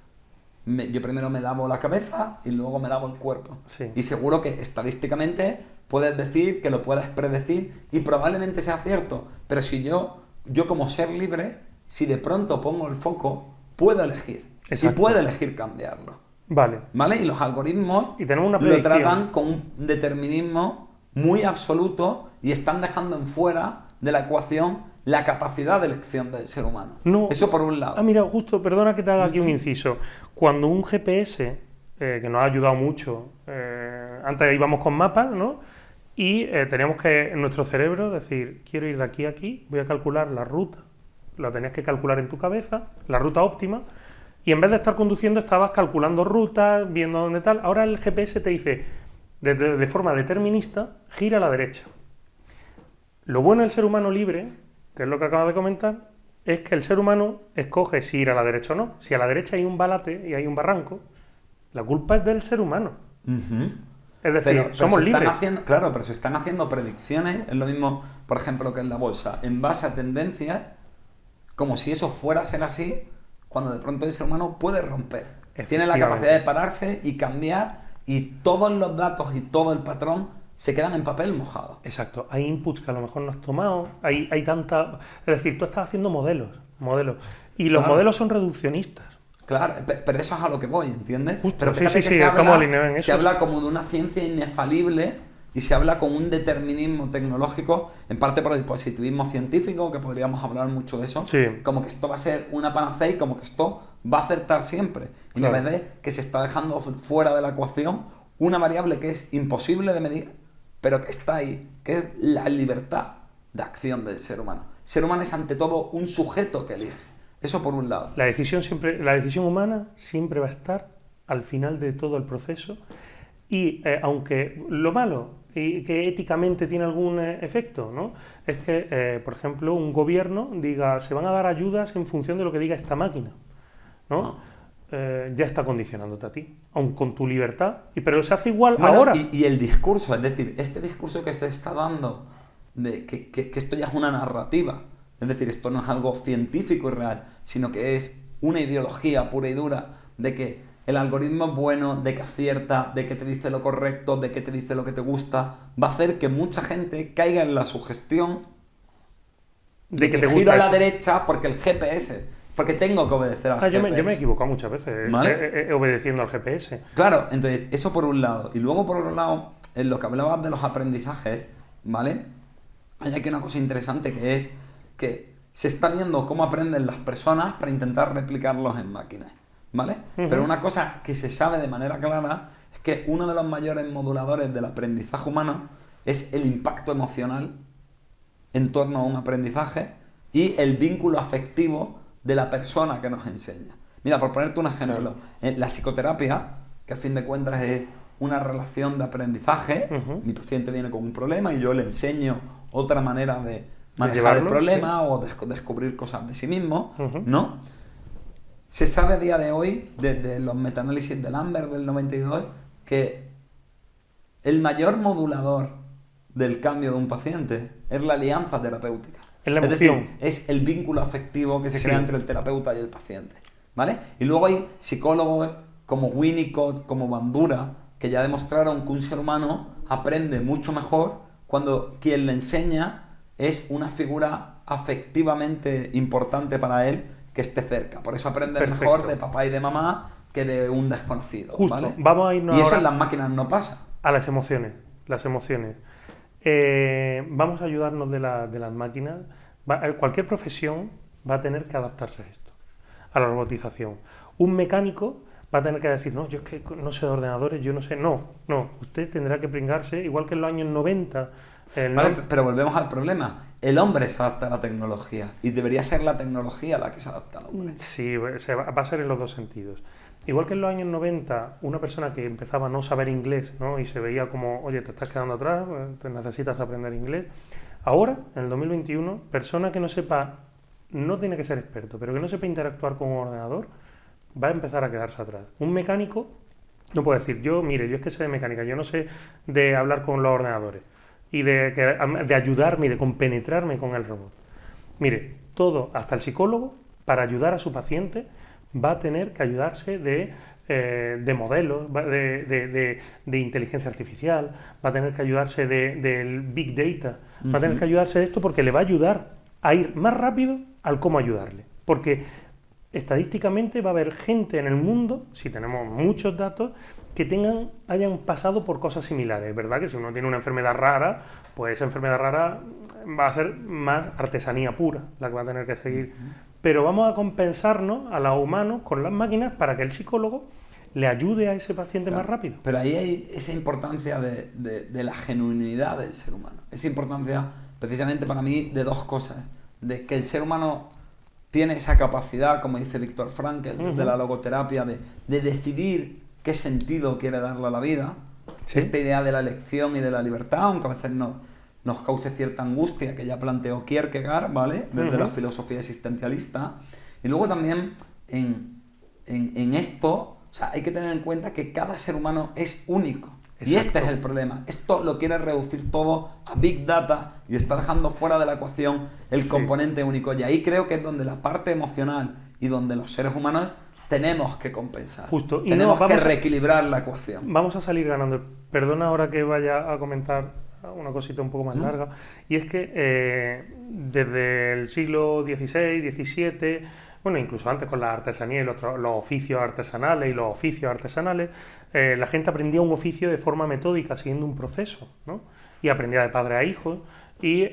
Yo primero me lavo la cabeza y luego me lavo el cuerpo. Sí. Y seguro que estadísticamente puedes decir que lo puedes predecir y probablemente sea cierto. Pero si yo como ser libre, si de pronto pongo el foco, puedo elegir. Exacto. Y puedo elegir cambiarlo. Vale. ¿Vale? Y los algoritmos y tenemos una lo tratan con un determinismo muy absoluto y están dejando en fuera de la ecuación la capacidad de elección del ser humano. No. Eso por un lado. Mira, justo, perdona que te haga aquí un inciso. Cuando un GPS, que nos ha ayudado mucho, antes íbamos con mapas, ¿no? Y teníamos que, en nuestro cerebro, decir, quiero ir de aquí a aquí, voy a calcular la ruta. Lo tenías que calcular en tu cabeza, la ruta óptima, y en vez de estar conduciendo estabas calculando rutas, viendo dónde tal. Ahora el GPS te dice, de forma determinista, gira a la derecha. Lo bueno del ser humano libre, que es lo que acabas de comentar, es que el ser humano escoge si ir a la derecha o no. Si a la derecha hay un balate y hay un barranco, la culpa es del ser humano. Es decir, pero somos libres. Claro, pero se están haciendo predicciones, es lo mismo, por ejemplo, que en la bolsa, en base a tendencias, como si eso fuera a ser así, cuando de pronto el ser humano puede romper. Tiene la capacidad de pararse y cambiar, y todos los datos y todo el patrón se quedan en papel mojado. Exacto. Hay inputs que a lo mejor no has tomado, hay tanta... Es decir, tú estás haciendo modelos. Y los modelos son reduccionistas. Claro, pero eso es a lo que voy, ¿entiendes? Justo, pero fíjate sí, que se habla como de una ciencia inefalible y se habla con un determinismo tecnológico, en parte por el positivismo científico, que podríamos hablar mucho de eso, Sí. como que esto va a ser una panacea y como que esto va a acertar siempre. Y Claro. en vez de que se está dejando fuera de la ecuación una variable que es imposible de medir, pero que está ahí, que es la libertad de acción del ser humano. El ser humano es ante todo un sujeto que elige. Eso por un lado. La decisión humana siempre va a estar al final de todo el proceso y aunque lo malo y que éticamente tiene algún efecto, ¿no? Es que, por ejemplo, un gobierno diga se van a dar ayudas en función de lo que diga esta máquina, ¿no? Ya está condicionándote a ti, aun con tu libertad, pero se hace igual Bueno, ahora. y el discurso, es decir, este discurso que se está dando, de que esto ya es una narrativa, es decir, esto no es algo científico y real, sino que es una ideología pura y dura de que el algoritmo es bueno, de que acierta, de que te dice lo correcto, de que te dice lo que te gusta, va a hacer que mucha gente caiga en la sugestión de que te giro a la esto. derecha porque el GPS, porque tengo que obedecer al Yo GPS. me he equivocado muñas veces, ¿Vale? obedeciendo al GPS. Claro, entonces, eso por un lado. Y luego, por otro lado, en lo que hablabas de los aprendizajes, ¿vale? Hay aquí una cosa interesante que es que se está viendo cómo aprenden las personas para intentar replicarlos en máquinas, ¿vale? Pero una cosa que se sabe de manera clara es que uno de los mayores moduladores del aprendizaje humano es el impacto emocional en torno a un aprendizaje y el vínculo afectivo de la persona que nos enseña. Mira, por ponerte un ejemplo, en la psicoterapia, que a fin de cuentas es una relación de aprendizaje, mi paciente viene con un problema y yo le enseño otra manera de manejar el problema o descubrir cosas de sí mismo, ¿no? Se sabe a día de hoy, desde los metaanálisis de Lambert del 92, que el mayor modulador del cambio de un paciente es la alianza terapéutica. Es la decir, emoción. es el vínculo afectivo que se crea entre el terapeuta y el paciente, ¿vale? Y luego hay psicólogos como Winnicott, como Bandura, que ya demostraron que un ser humano aprende mucho mejor cuando quien le enseña es una figura afectivamente importante para él que esté cerca. Por eso aprende mejor de papá y de mamá que de un desconocido. Justo. ¿Vale? Vamos a irnos y eso ahora en las máquinas no pasa. a las emociones. Las emociones. Vamos a ayudarnos de las máquinas. Cualquier profesión va a tener que adaptarse a esto, a la robotización. Un mecánico va a tener que decir, no, yo es que no sé de ordenadores, yo no sé. No, usted tendrá que pringarse, igual que en los años 90. Vale, pero volvemos al problema. El hombre se adapta a la tecnología y debería ser la tecnología la que se adapta al hombre. Sí, va a ser en los dos sentidos. Igual que en los años 90, una persona que empezaba a no saber inglés, ¿no? Y se veía como, oye, te estás quedando atrás, te necesitas aprender inglés. Ahora, en el 2021, persona que no sepa, no tiene que ser experto, pero que no sepa interactuar con un ordenador, va a empezar a quedarse atrás. Un mecánico no puede decir, yo es que sé de mecánica, yo no sé de hablar con los ordenadores y de ayudarme y de compenetrarme con el robot. Mire, todo, hasta el psicólogo, para ayudar a su paciente, va a tener que ayudarse de modelos, de inteligencia artificial, va a tener que ayudarse del Big Data, va a tener que ayudarse de esto porque le va a ayudar a ir más rápido al cómo ayudarle. Porque estadísticamente va a haber gente en el mundo, si tenemos muchos datos, que hayan pasado por cosas similares, ¿verdad? Que si uno tiene una enfermedad rara, pues esa enfermedad rara va a ser más artesanía pura la que va a tener que seguir. Pero vamos a compensarnos a los humanos con las máquinas para que el psicólogo le ayude a ese paciente más rápido. Pero ahí hay esa importancia de la genuinidad del ser humano. Esa importancia, precisamente para mí, de dos cosas. De que el ser humano tiene esa capacidad, como dice Viktor Frankl, de la logoterapia, de decidir qué sentido quiere darle a la vida. Sí. Esta idea de la elección y de la libertad, aunque a veces nos cause cierta angustia, que ya planteó Kierkegaard, ¿vale? Desde la filosofía existencialista. Y luego también en esto, o sea, hay que tener en cuenta que cada ser humano es único. Exacto. Y este es el problema. Esto lo quiere reducir todo a Big Data y está dejando fuera de la ecuación el componente único. Y ahí creo que es donde la parte emocional y donde los seres humanos tenemos que compensar. Justo. Y tenemos que reequilibrar la ecuación. Vamos a salir ganando. Perdona ahora que vaya a comentar una cosita un poco más larga. Y es que desde el siglo XVI, XVII, bueno, incluso antes con la artesanía y los oficios artesanales y los oficios artesanales, la gente aprendía un oficio de forma metódica, siguiendo un proceso, ¿no? Y aprendía de padre a hijo, y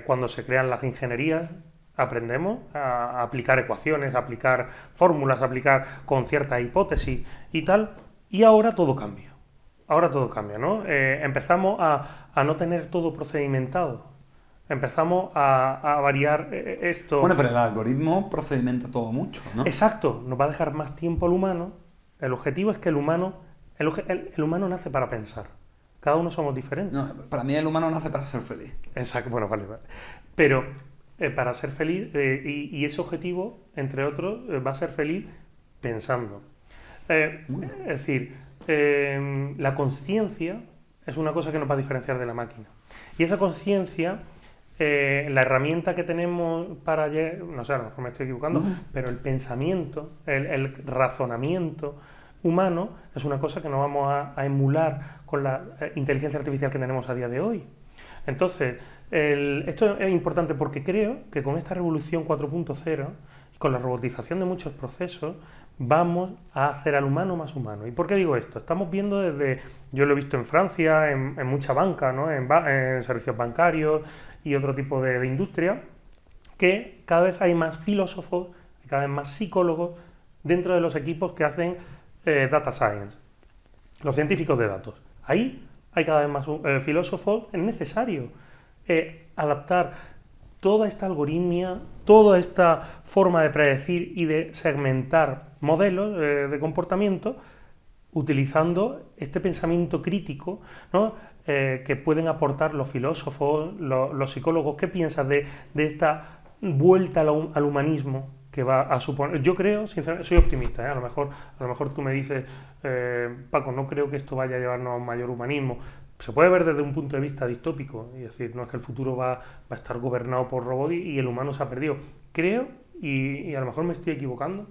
cuando se crean las ingenierías, aprendemos a aplicar ecuaciones, a aplicar fórmulas, a aplicar con ciertas hipótesis y tal, y ahora todo cambia. Ahora todo cambia, ¿no? Empezamos a no tener todo procedimentado. Empezamos a variar esto. Bueno, pero el algoritmo procedimenta todo mucho, ¿no? Exacto, nos va a dejar más tiempo al humano. El objetivo es que el humano nace para pensar. Cada uno somos diferentes. No, para mí el humano nace para ser feliz. Exacto, bueno, vale. Pero para ser feliz, y ese objetivo, entre otros, va a ser feliz pensando. Es decir, la conciencia es una cosa que nos va a diferenciar de la máquina. Y esa conciencia, la herramienta que tenemos para... No sé, a lo mejor me estoy equivocando, pero el pensamiento, el razonamiento humano es una cosa que no vamos a emular con la inteligencia artificial que tenemos a día de hoy. Entonces, esto es importante porque creo que con esta revolución 4.0 y con la robotización de muchos procesos, vamos a hacer al humano más humano. ¿Y por qué digo esto? Estamos viendo yo lo he visto en Francia, en mucha banca, ¿no? En servicios bancarios y otro tipo de industria, que cada vez hay más filósofos, cada vez más psicólogos dentro de los equipos que hacen data science, los científicos de datos. Ahí hay cada vez más filósofos. Es necesario adaptar toda esta algoritmia, toda esta forma de predecir y de segmentar modelos de comportamiento, utilizando este pensamiento crítico, ¿no? Que pueden aportar los filósofos, los psicólogos. ¿Qué piensas de esta vuelta al humanismo que va a suponer? Yo creo, sinceramente, soy optimista, ¿eh? A lo mejor tú me dices, Paco, no creo que esto vaya a llevarnos a un mayor humanismo. Se puede ver desde un punto de vista distópico, y decir, no es que el futuro va a estar gobernado por robots y el humano se ha perdido. Creo, y a lo mejor me estoy equivocando,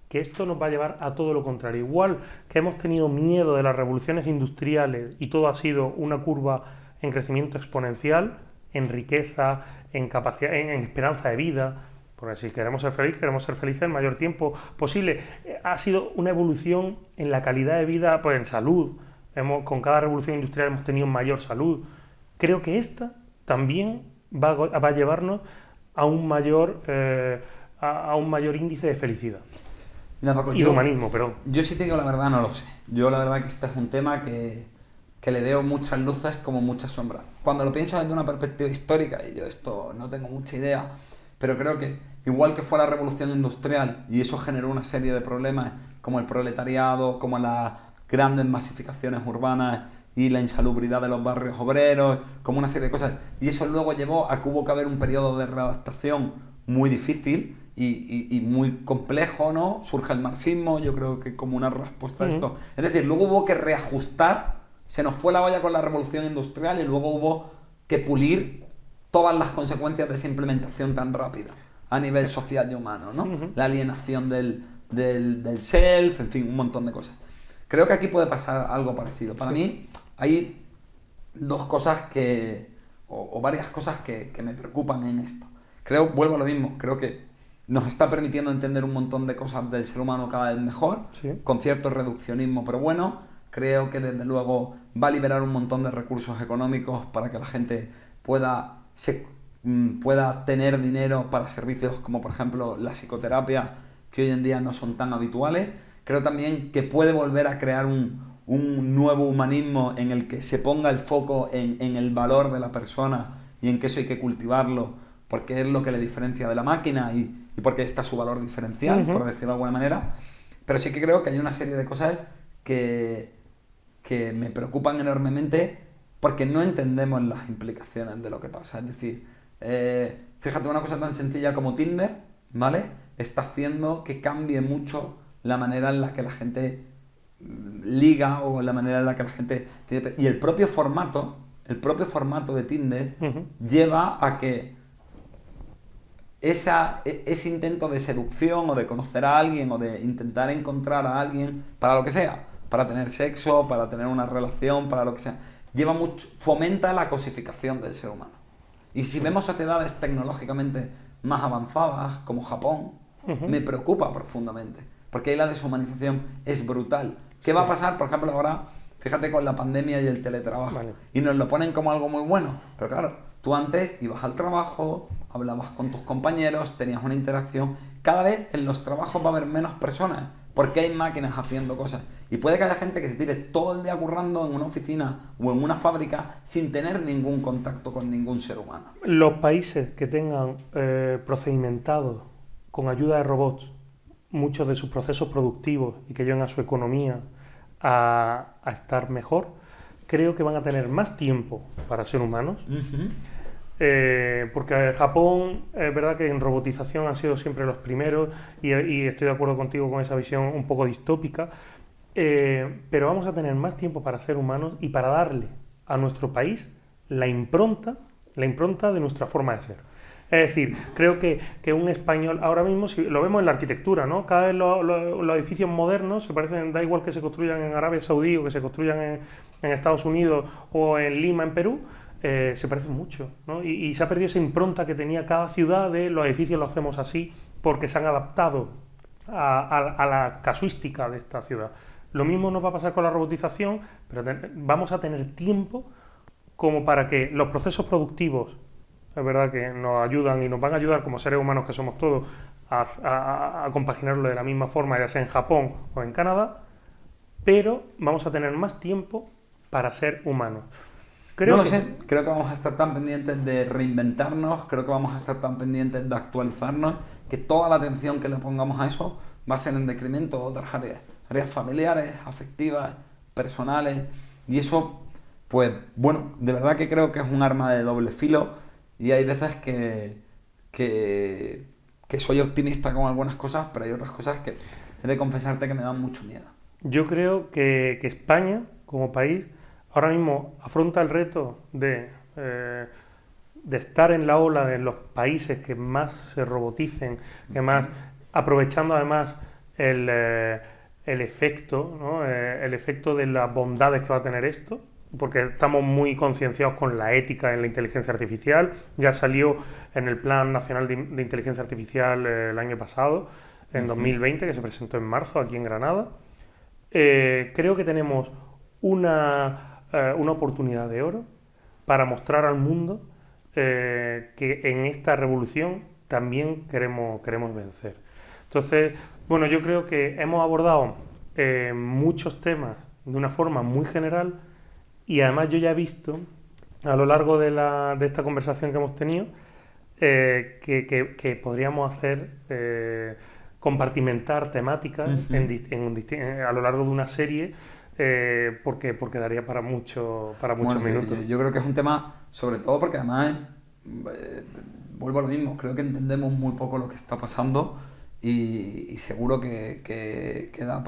que esto nos va a llevar a todo lo contrario. Igual que hemos tenido miedo de las revoluciones industriales y todo ha sido una curva en crecimiento exponencial, en riqueza, en capacidad, en esperanza de vida, porque si queremos ser felices el mayor tiempo posible. Ha sido una evolución en la calidad de vida, pues en salud. Con cada revolución industrial hemos tenido mayor salud. Creo que esta también va a llevarnos a un mayor índice de felicidad. Mira, Paco, y de humanismo, perdón. Yo sí te digo la verdad, no lo sé. Yo la verdad que este es un tema que le veo muchas luces como muchas sombras. Cuando lo pienso desde una perspectiva histórica, y yo esto no tengo mucha idea, pero creo que igual que fue la revolución industrial y eso generó una serie de problemas como el proletariado, como las grandes masificaciones urbanas y la insalubridad de los barrios obreros, como una serie de cosas, y eso luego llevó a que hubo que haber un periodo de readaptación muy difícil y muy complejo, ¿no? Surge el marxismo, yo creo que como una respuesta a esto. Es decir, luego hubo que reajustar, se nos fue la olla con la revolución industrial y luego hubo que pulir todas las consecuencias de esa implementación tan rápida a nivel social y humano, ¿no? La alienación del self, en fin, un montón de cosas. Creo que aquí puede pasar algo parecido. Para mí hay dos cosas o varias cosas que me preocupan en esto. Vuelvo a lo mismo, creo que nos está permitiendo entender un montón de cosas del ser humano cada vez mejor, con cierto reduccionismo, pero bueno, creo que desde luego va a liberar un montón de recursos económicos para que la gente pueda tener dinero para servicios como por ejemplo la psicoterapia, que hoy en día no son tan habituales. Creo también que puede volver a crear un nuevo humanismo en el que se ponga el foco en el valor de la persona y en que eso hay que cultivarlo porque es lo que le diferencia de la máquina y porque está su valor diferencial, por decirlo de alguna manera. Pero sí que creo que hay una serie de cosas que me preocupan enormemente porque no entendemos las implicaciones de lo que pasa. Es decir, fíjate, una cosa tan sencilla como Tinder, ¿vale? Está haciendo que cambie mucho la manera en la que la gente liga o la manera en la que la gente... Y el propio formato de Tinder lleva a que ese intento de seducción o de conocer a alguien o de intentar encontrar a alguien para lo que sea, para tener sexo, para tener una relación, para lo que sea, fomenta la cosificación del ser humano. Y si vemos sociedades tecnológicamente más avanzadas, como Japón, me preocupa profundamente, porque ahí la deshumanización es brutal. ¿Qué va a pasar, por ejemplo, ahora, fíjate con la pandemia y el teletrabajo? Vale. Y nos lo ponen como algo muy bueno, pero claro, tú antes ibas al trabajo, hablabas con tus compañeros, tenías una interacción. Cada vez en los trabajos va a haber menos personas, porque hay máquinas haciendo cosas. Y puede que haya gente que se tire todo el día currando en una oficina o en una fábrica sin tener ningún contacto con ningún ser humano. Los países que tengan procedimentados con ayuda de robots muchos de sus procesos productivos y que lleven a su economía a estar mejor, creo que van a tener más tiempo para ser humanos. Porque Japón, es verdad que en robotización han sido siempre los primeros y estoy de acuerdo contigo con esa visión un poco distópica, pero vamos a tener más tiempo para ser humanos y para darle a nuestro país la impronta de nuestra forma de ser. Es decir, creo que un español, ahora mismo, si lo vemos en la arquitectura, ¿no? Cada vez los edificios modernos se parecen, da igual que se construyan en Arabia Saudí o que se construyan en Estados Unidos o en Lima, en Perú, se parecen mucho, ¿no? Y se ha perdido esa impronta que tenía cada ciudad de los edificios los hacemos así porque se han adaptado a la casuística de esta ciudad. Lo mismo nos va a pasar con la robotización, pero vamos a tener tiempo como para que los procesos productivos, es verdad que nos ayudan y nos van a ayudar como seres humanos que somos todos a compaginarlo de la misma forma, ya sea en Japón o en Canadá, pero vamos a tener más tiempo para ser humanos. No lo sé, creo que vamos a estar tan pendientes de reinventarnos, creo que vamos a estar tan pendientes de actualizarnos, que toda la atención que le pongamos a eso va a ser en detrimento de otras áreas familiares, afectivas, personales, y eso, pues bueno, de verdad que creo que es un arma de doble filo, y hay veces que soy optimista con algunas cosas, pero hay otras cosas que he de confesarte que me dan mucho miedo. Yo creo que España, como país, ahora mismo afronta el reto de estar en la ola de los países que más se roboticen, que más, aprovechando además el efecto, ¿no? El efecto de las bondades que va a tener esto, porque estamos muy concienciados con la ética en la inteligencia artificial. Ya salió en el Plan Nacional de Inteligencia Artificial el año pasado, en 2020, que se presentó en marzo aquí en Granada. Creo que tenemos una oportunidad de oro para mostrar al mundo que en esta revolución también queremos vencer. Entonces, bueno, yo creo que hemos abordado muchos temas de una forma muy general y además yo ya he visto a lo largo de esta conversación que hemos tenido que podríamos hacer compartimentar temáticas a lo largo de una serie porque daría para muchos minutos. Yo creo que es un tema, sobre todo porque además, vuelvo a lo mismo, creo que entendemos muy poco lo que está pasando y seguro que da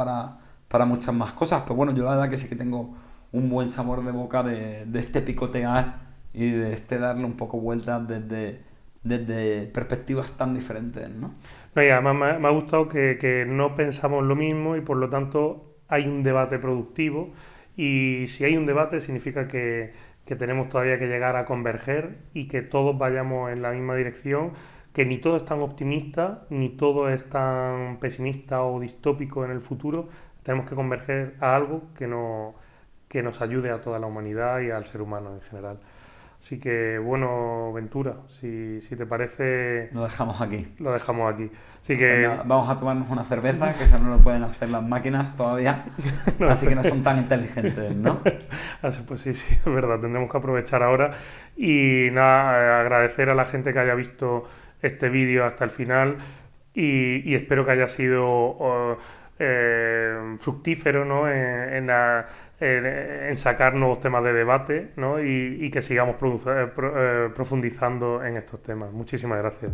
para muchas más cosas. Pero bueno, yo la verdad que sí que tengo un buen sabor de boca de este picotear y de este darle un poco vueltas desde perspectivas tan diferentes, ¿no? No, y además me ha gustado que no pensamos lo mismo y por lo tanto hay un debate productivo, y si hay un debate significa que tenemos todavía que llegar a converger y que todos vayamos en la misma dirección, que ni todo es tan optimista ni todo es tan pesimista o distópico en el futuro. Tenemos que converger a algo que nos ayude a toda la humanidad y al ser humano en general. Así que, bueno, Ventura, si te parece... Lo dejamos aquí. Lo dejamos aquí. Así que... Pues vamos a tomarnos una cerveza, que eso no lo pueden hacer las máquinas todavía, así que no son tan inteligentes, ¿no? Pues sí, es verdad, tendremos que aprovechar ahora. Y nada, agradecer a la gente que haya visto este vídeo hasta el final y espero que haya sido fructífero, ¿no? En sacar nuevos temas de debate, ¿no? Y que sigamos profundizando en estos temas. Muchísimas gracias.